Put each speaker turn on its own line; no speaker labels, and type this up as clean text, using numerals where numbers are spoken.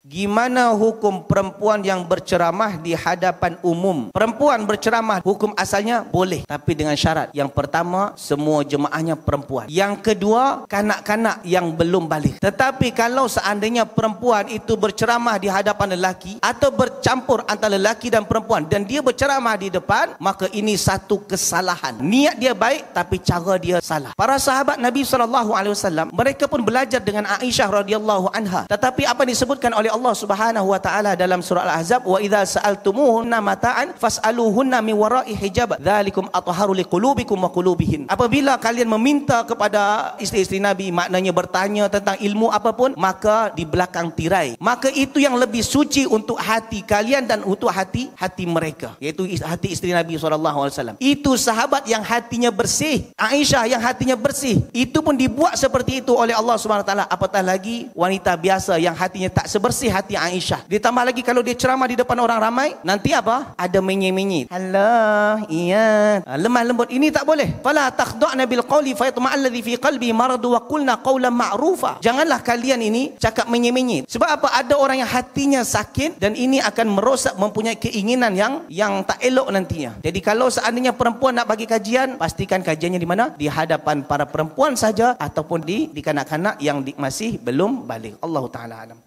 Gimana hukum perempuan yang berceramah di hadapan umum? Perempuan berceramah, hukum asalnya boleh, tapi dengan syarat. Yang pertama, semua jemaahnya perempuan. Yang kedua, kanak-kanak yang belum balik. Tetapi kalau seandainya perempuan itu berceramah di hadapan lelaki atau bercampur antara lelaki dan perempuan dan dia berceramah di depan, maka ini satu kesalahan. Niat dia baik tapi cara dia salah. Para sahabat Nabi SAW, mereka pun belajar dengan Aisyah radhiyallahu anha. Tetapi apa disebutkan oleh Allah Subhanahu wa taala dalam surah Al-Ahzab, wa idza sa'altumuhunna mata'an fas'aluhunna min wara'i hijab dzalikum athaharu liqulubikum wa qulubihin. Apabila kalian meminta kepada isteri-isteri Nabi, maknanya bertanya tentang ilmu apapun, maka di belakang tirai. Maka itu yang lebih suci untuk hati kalian dan untuk hati mereka, iaitu hati isteri Nabi SAW. Itu sahabat yang hatinya bersih, Aisyah yang hatinya bersih, itu pun dibuat seperti itu oleh Allah Subhanahu wa taala. Apatah lagi wanita biasa yang hatinya tak sebersih hati Aisyah. Ditambah lagi kalau dia ceramah di depan orang ramai, nanti apa? Ada menyit-menyit. Allah, iya. Lemah lembut. Ini tak boleh. Fala takhda'na bil qawli fayatma'alladhi fi qalbi maradu wa qulna qawlan ma'rufa. Janganlah kalian ini cakap menyit-menyit. Sebab apa? Ada orang yang hatinya sakit dan ini akan merosak, mempunyai keinginan yang tak elok nantinya. Jadi kalau seandainya perempuan nak bagi kajian, pastikan kajiannya di mana? Di hadapan para perempuan saja ataupun di kanak-kanak yang masih belum balik. Allah Ta'ala alam.